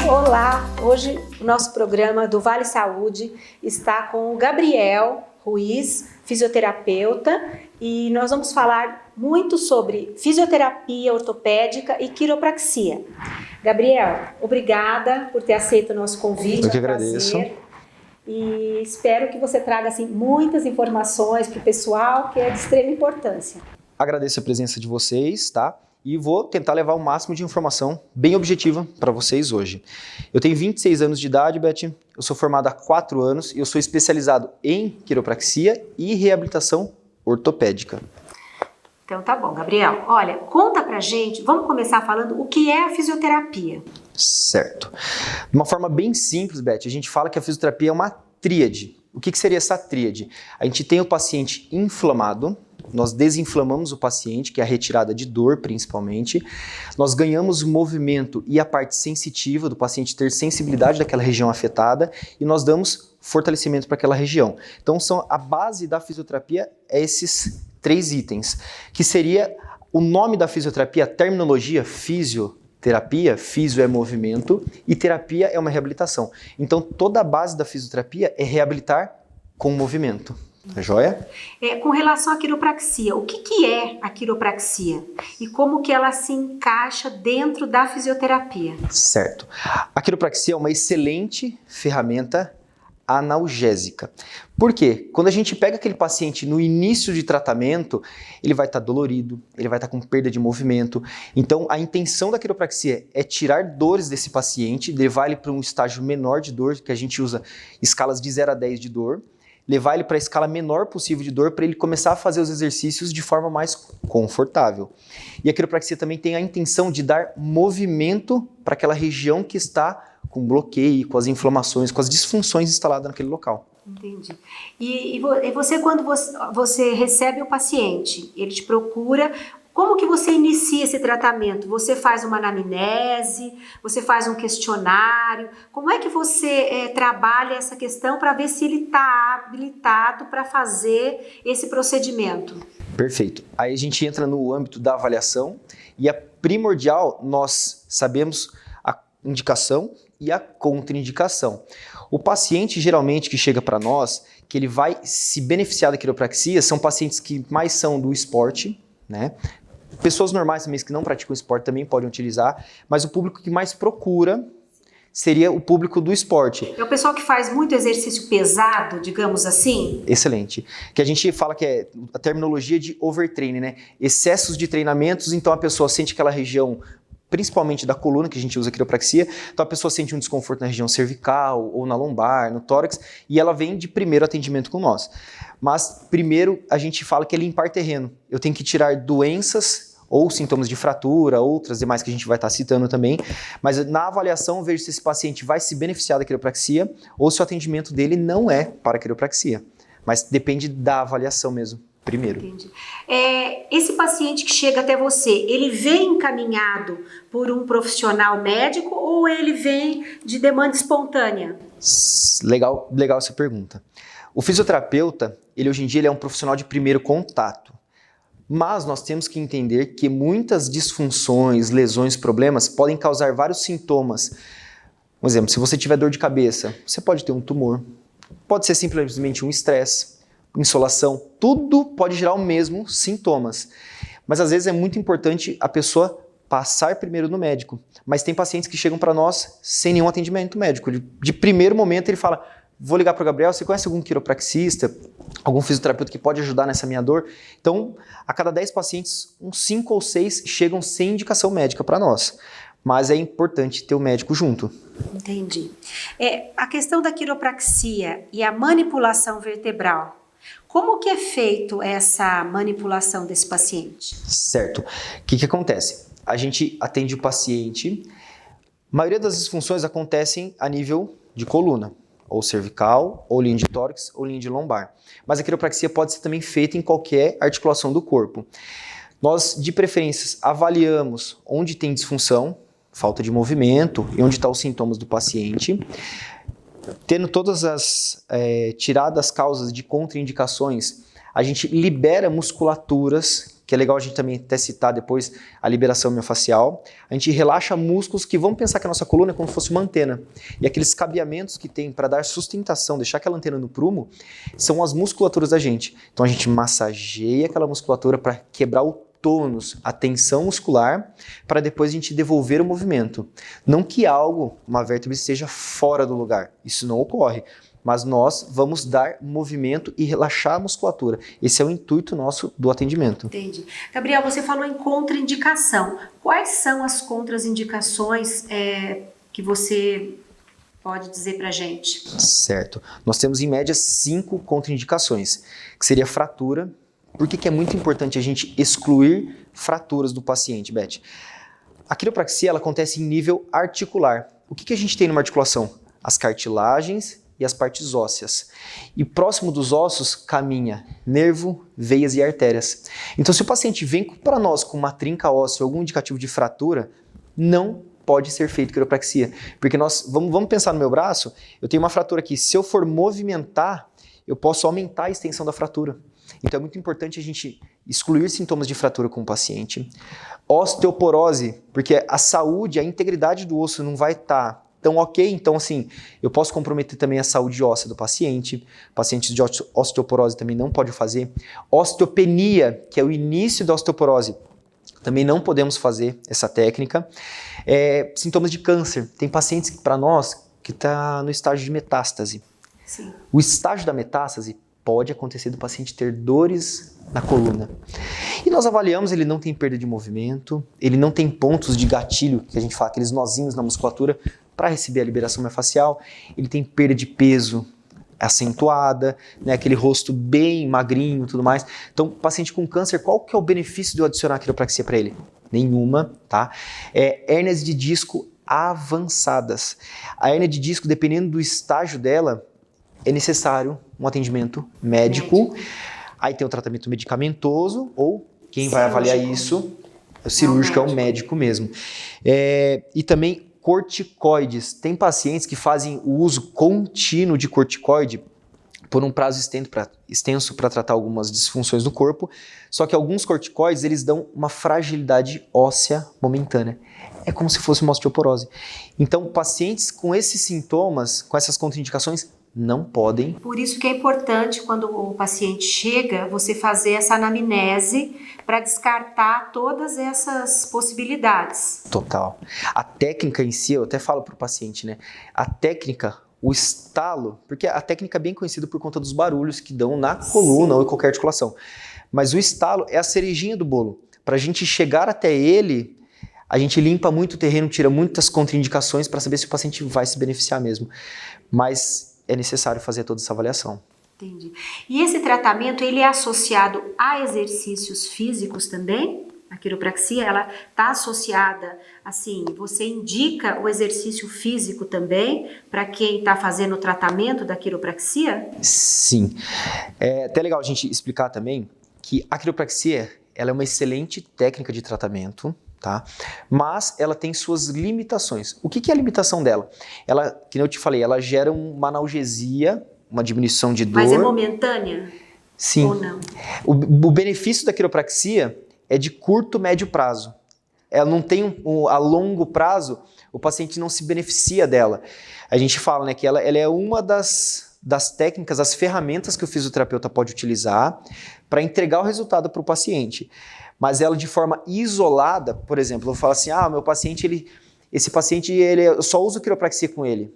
Olá, hoje o nosso programa do Vale Saúde está com o Gabriel Ruiz, fisioterapeuta, e nós vamos falar muito sobre fisioterapia ortopédica e quiropraxia. Gabriel, obrigada por ter aceito o nosso convite. Eu que agradeço. Prazer. E espero que você traga assim, muitas informações para o pessoal, que é de extrema importância. Agradeço a presença de vocês, tá? E vou tentar levar o máximo de informação bem objetiva para vocês hoje. Eu tenho 26 anos de idade, Beth, eu sou formado há 4 anos e eu sou especializado em quiropraxia e reabilitação ortopédica. Então tá bom, Gabriel. Olha, conta pra gente, vamos começar falando o que é a fisioterapia. Certo. De uma forma bem simples, Beth, a gente fala que a fisioterapia é uma tríade. O que seria essa tríade? A gente tem o paciente inflamado, nós desinflamamos o paciente, que é a retirada de dor principalmente, nós ganhamos o movimento e a parte sensitiva do paciente ter sensibilidade daquela região afetada e nós damos fortalecimento para aquela região. Então a base da fisioterapia é esses 3 itens, que seria o nome da fisioterapia, a terminologia fisioterapia, físio é movimento e terapia é uma reabilitação. Então toda a base da fisioterapia é reabilitar com movimento. Tá joia? Com relação à quiropraxia, o que é a quiropraxia e como que ela se encaixa dentro da fisioterapia? Certo. A quiropraxia é uma excelente ferramenta analgésica. Por quê? Quando a gente pega aquele paciente no início de tratamento, ele vai estar dolorido, ele vai estar com perda de movimento. Então, a intenção da quiropraxia é tirar dores desse paciente, levar ele para um estágio menor de dor, que a gente usa escalas de 0 a 10 de dor, levar ele para a escala menor possível de dor para ele começar a fazer os exercícios de forma mais confortável. E a quiropraxia também tem a intenção de dar movimento para aquela região que está com bloqueio, com as inflamações, com as disfunções instaladas naquele local. Entendi. E você, quando você recebe o paciente, ele te procura, como que você inicia esse tratamento? Você faz uma anamnese, você faz um questionário, como é que você trabalha essa questão para ver se ele está habilitado para fazer esse procedimento? Perfeito. Aí a gente entra no âmbito da avaliação e é primordial nós sabemos a indicação e a contraindicação. O paciente geralmente que chega para nós, que ele vai se beneficiar da quiropraxia, são pacientes que mais são do esporte, né? Pessoas normais também que não praticam esporte também podem utilizar, mas o público que mais procura seria o público do esporte. É o pessoal que faz muito exercício pesado, digamos assim? Excelente. Que a gente fala que é a terminologia de overtraining, né? Excessos de treinamentos, então a pessoa sente aquela região, principalmente da coluna, que a gente usa quiropraxia, então a pessoa sente um desconforto na região cervical ou na lombar, no tórax, e ela vem de primeiro atendimento com nós. Mas primeiro a gente fala que é limpar terreno. Eu tenho que tirar doenças ou sintomas de fratura, outras demais que a gente vai estar citando também, mas na avaliação eu vejo se esse paciente vai se beneficiar da quiropraxia ou se o atendimento dele não é para quiropraxia. Mas depende da avaliação mesmo. Primeiro. Entendi. Esse paciente que chega até você, ele vem encaminhado por um profissional médico ou ele vem de demanda espontânea? Legal essa pergunta. O fisioterapeuta, ele hoje em dia ele é um profissional de primeiro contato. Mas nós temos que entender que muitas disfunções, lesões, problemas podem causar vários sintomas. Por exemplo, se você tiver dor de cabeça, você pode ter um tumor, pode ser simplesmente um estresse, insolação, tudo pode gerar o mesmo sintomas. Mas às vezes é muito importante a pessoa passar primeiro no médico. Mas tem pacientes que chegam para nós sem nenhum atendimento médico. De primeiro momento ele fala, vou ligar para o Gabriel, você conhece algum quiropraxista, algum fisioterapeuta que pode ajudar nessa minha dor? Então, a cada 10 pacientes, uns 5 ou 6 chegam sem indicação médica para nós. Mas é importante ter o médico junto. Entendi. A questão da quiropraxia e a manipulação vertebral, como que é feito essa manipulação desse paciente? Certo. O que acontece? A gente atende o paciente, a maioria das disfunções acontecem a nível de coluna, ou cervical, ou linha de tórax, ou linha de lombar. Mas a quiropraxia pode ser também feita em qualquer articulação do corpo. Nós, de preferência, avaliamos onde tem disfunção, falta de movimento e onde estão os sintomas do paciente. Tendo todas as tiradas as causas de contraindicações, a gente libera musculaturas que é legal a gente também até citar depois a liberação miofascial. A gente relaxa músculos que vamos pensar que a nossa coluna é como se fosse uma antena. E aqueles cabeamentos que tem para dar sustentação, deixar aquela antena no prumo, são as musculaturas da gente. Então a gente massageia aquela musculatura para quebrar o tônus, a tensão muscular, para depois a gente devolver o movimento. Não que algo, uma vértebra, esteja fora do lugar. Isso não ocorre. Mas nós vamos dar movimento e relaxar a musculatura. Esse é o intuito nosso do atendimento. Entendi. Gabriel, você falou em contraindicação. Quais são as contraindicações que você pode dizer pra gente? Certo. Nós temos em média 5 contraindicações, que seria fratura. Por que é muito importante a gente excluir fraturas do paciente, Beth? A quiropraxia ela acontece em nível articular. O que a gente tem numa articulação? As cartilagens e as partes ósseas. E próximo dos ossos caminha nervo, veias e artérias. Então, se o paciente vem para nós com uma trinca óssea ou algum indicativo de fratura, não pode ser feito quiropraxia. Porque vamos pensar no meu braço, eu tenho uma fratura aqui. Se eu for movimentar, eu posso aumentar a extensão da fratura. Então, é muito importante a gente excluir sintomas de fratura com o paciente. Osteoporose, porque a saúde, a integridade do osso não vai estar tão ok, então assim, eu posso comprometer também a saúde óssea do paciente. Pacientes de osteoporose também não pode fazer. Osteopenia, que é o início da osteoporose, também não podemos fazer essa técnica. Sintomas de câncer, tem pacientes para nós que está no estágio de metástase. Sim. O estágio da metástase pode acontecer do paciente ter dores na coluna. E nós avaliamos, ele não tem perda de movimento, ele não tem pontos de gatilho, que a gente fala, aqueles nozinhos na musculatura, para receber a liberação miofascial, ele tem perda de peso acentuada, né, aquele rosto bem magrinho e tudo mais. Então, paciente com câncer, qual que é o benefício de eu adicionar a quiropraxia para ele? Nenhuma, tá? Hérnias de disco avançadas. A hérnia de disco, dependendo do estágio dela, é necessário um atendimento médico. Aí tem o tratamento medicamentoso, ou quem vai avaliar isso, o cirúrgico, é o médico mesmo. E também corticoides. Tem pacientes que fazem o uso contínuo de corticoide por um prazo extenso para tratar algumas disfunções do corpo, só que alguns corticoides eles dão uma fragilidade óssea momentânea. É como se fosse uma osteoporose. Então, pacientes com esses sintomas, com essas contraindicações, não podem. Por isso que é importante, quando o paciente chega, você fazer essa anamnese para descartar todas essas possibilidades. Total. A técnica em si, eu até falo para o paciente, né? A técnica, o estalo, porque a técnica é bem conhecida por conta dos barulhos que dão na coluna ou em qualquer articulação. Mas o estalo é a cerejinha do bolo. Para a gente chegar até ele, a gente limpa muito o terreno, tira muitas contraindicações para saber se o paciente vai se beneficiar mesmo. Mas é necessário fazer toda essa avaliação. Entendi. E esse tratamento, ele é associado a exercícios físicos também? A quiropraxia, ela está associada, assim, você indica o exercício físico também para quem está fazendo o tratamento da quiropraxia? Sim. É até legal a gente explicar também que a quiropraxia, ela é uma excelente técnica de tratamento, tá? Mas ela tem suas limitações. O que é a limitação dela? Ela, que eu te falei, ela gera uma analgesia, uma diminuição de dor. Mas é momentânea? Sim. Ou não? O benefício da quiropraxia é de curto, médio prazo. Ela não tem a longo prazo, o paciente não se beneficia dela. A gente fala, né, que ela é uma das técnicas, das ferramentas que o fisioterapeuta pode utilizar para entregar o resultado para o paciente. Mas ela de forma isolada, por exemplo, eu falo assim, meu paciente, esse paciente, eu só uso quiropraxia com ele.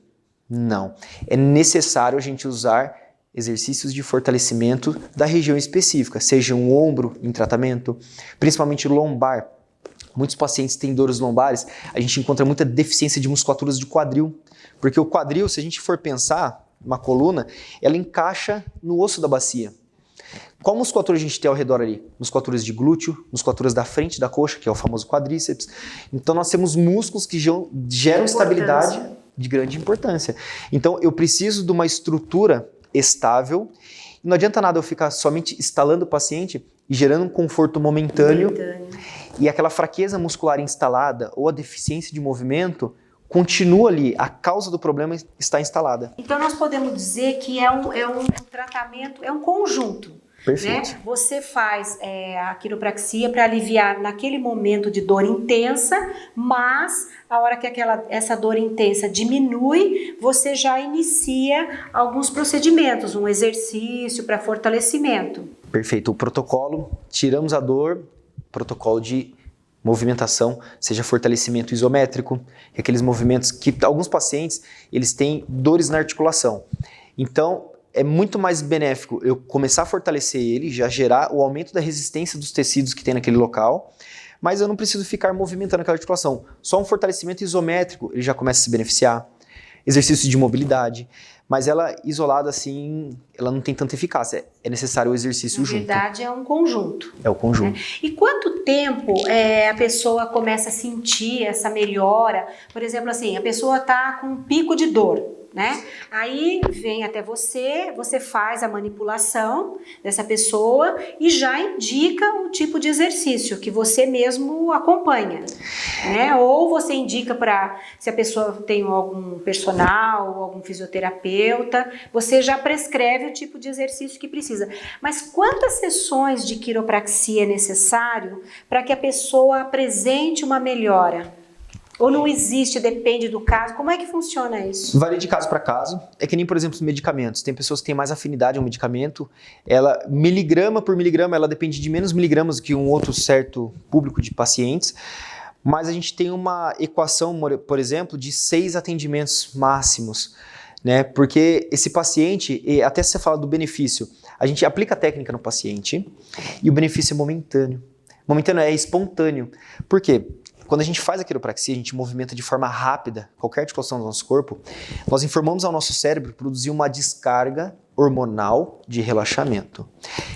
Não. É necessário a gente usar exercícios de fortalecimento da região específica, seja um ombro em tratamento, principalmente lombar. Muitos pacientes têm dores lombares, a gente encontra muita deficiência de musculaturas de quadril, porque o quadril, se a gente for pensar, uma coluna, ela encaixa no osso da bacia. Qual musculatura a gente tem ao redor ali? Musculaturas de glúteo, musculaturas da frente da coxa, que é o famoso quadríceps. Então nós temos músculos que geram estabilidade de grande importância. Então eu preciso de uma estrutura estável. Não adianta nada eu ficar somente instalando o paciente e gerando um conforto momentâneo. E aquela fraqueza muscular instalada ou a deficiência de movimento continua ali, a causa do problema está instalada. Então nós podemos dizer que é um tratamento, é um conjunto. Perfeito. Né? Você faz a quiropraxia para aliviar naquele momento de dor intensa, mas a hora que essa dor intensa diminui, você já inicia alguns procedimentos, um exercício para fortalecimento. Perfeito. O protocolo, tiramos a dor, protocolo de movimentação, seja fortalecimento isométrico, aqueles movimentos que alguns pacientes, eles têm dores na articulação. Então, é muito mais benéfico eu começar a fortalecer ele, já gerar o aumento da resistência dos tecidos que tem naquele local, mas eu não preciso ficar movimentando aquela articulação. Só um fortalecimento isométrico, ele já começa a se beneficiar. Exercício de mobilidade, mas ela isolada assim, ela não tem tanta eficácia. É necessário o exercício junto. Na verdade, é um conjunto. É o conjunto. E quanto tempo a pessoa começa a sentir essa melhora? Por exemplo, assim, a pessoa está com um pico de dor, né? Aí vem até você faz a manipulação dessa pessoa e já indica o tipo de exercício que você mesmo acompanha, né? Ou você indica para, se a pessoa tem algum personal ou algum fisioterapeuta, você já prescreve o tipo de exercício que precisa. Mas quantas sessões de quiropraxia é necessário para que a pessoa apresente uma melhora? Ou não existe, depende do caso? Como é que funciona isso? Varia de caso para caso. É que nem, por exemplo, os medicamentos. Tem pessoas que têm mais afinidade a um medicamento. Ela, miligrama por miligrama, ela depende de menos miligramas que um outro certo público de pacientes. Mas a gente tem uma equação, por exemplo, de 6 atendimentos máximos, né? Porque esse paciente, até se você fala do benefício, a gente aplica a técnica no paciente e o benefício é momentâneo. Momentâneo é espontâneo. Por quê? Quando a gente faz a quiropraxia, a gente movimenta de forma rápida qualquer articulação do nosso corpo, nós informamos ao nosso cérebro produzir uma descarga hormonal de relaxamento.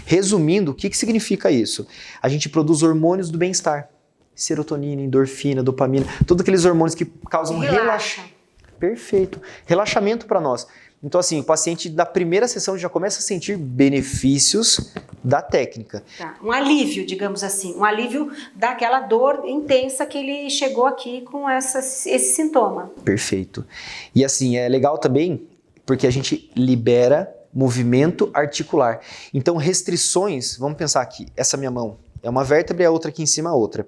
Resumindo, o que significa isso? A gente produz hormônios do bem-estar. Serotonina, endorfina, dopamina, todos aqueles hormônios que causam relaxamento. Perfeito. Relaxamento para nós. Então, assim, o paciente da primeira sessão já começa a sentir benefícios da técnica. Tá. Um alívio, digamos assim, um alívio daquela dor intensa que ele chegou aqui com esse sintoma. Perfeito. E assim, é legal também porque a gente libera movimento articular. Então, restrições, vamos pensar aqui, essa minha mão é uma vértebra e a outra aqui em cima a outra.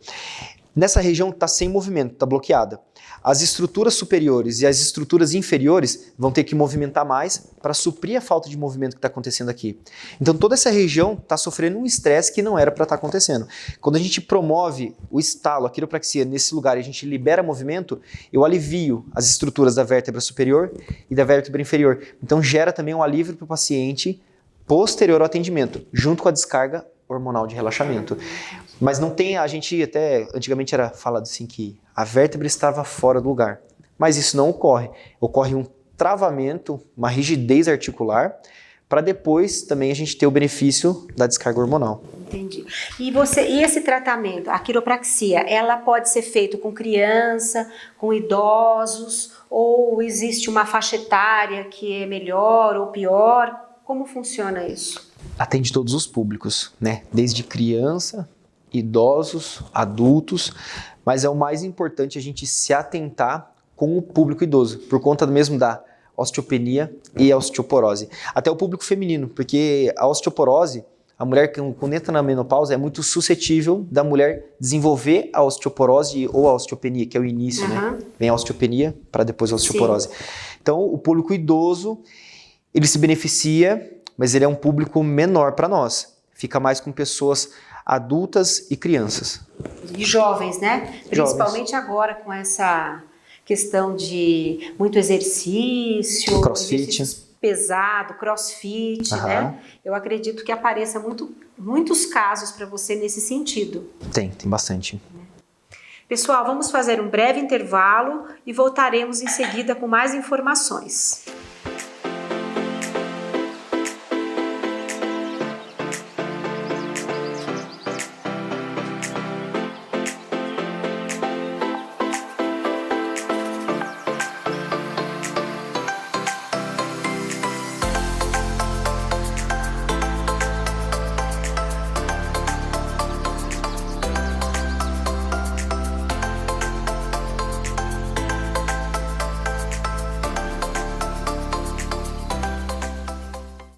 Nessa região está sem movimento, está bloqueada. As estruturas superiores e as estruturas inferiores vão ter que movimentar mais para suprir a falta de movimento que está acontecendo aqui. Então toda essa região está sofrendo um estresse que não era para estar acontecendo. Quando a gente promove o estalo, a quiropraxia nesse lugar e a gente libera movimento, eu alivio as estruturas da vértebra superior e da vértebra inferior. Então gera também um alívio para o paciente posterior ao atendimento, junto com a descarga hormonal de relaxamento. Mas não tem, a gente até antigamente era falado assim que a vértebra estava fora do lugar, mas isso não ocorre. Ocorre um travamento, uma rigidez articular, para depois também a gente ter o benefício da descarga hormonal. Entendi. E esse tratamento, a quiropraxia, ela pode ser feito com criança, com idosos, ou existe uma faixa etária que é melhor ou pior? Como funciona isso? Atende todos os públicos, né? Desde criança, idosos, adultos, mas é o mais importante a gente se atentar com o público idoso, por conta mesmo da osteopenia e a osteoporose. Até o público feminino, porque a osteoporose, a mulher que quando entra na menopausa é muito suscetível da mulher desenvolver a osteoporose ou a osteopenia, que é o início, né? Vem a osteopenia para depois a osteoporose. Sim. Então, o público idoso, ele se beneficia, mas ele é um público menor para nós. Fica mais com pessoas adultas e crianças. E jovens, né? Principalmente agora com essa questão de muito exercício, crossfit pesado, crossfit, né? Eu acredito que apareça muitos casos para você nesse sentido. Tem bastante. Pessoal, vamos fazer um breve intervalo e voltaremos em seguida com mais informações.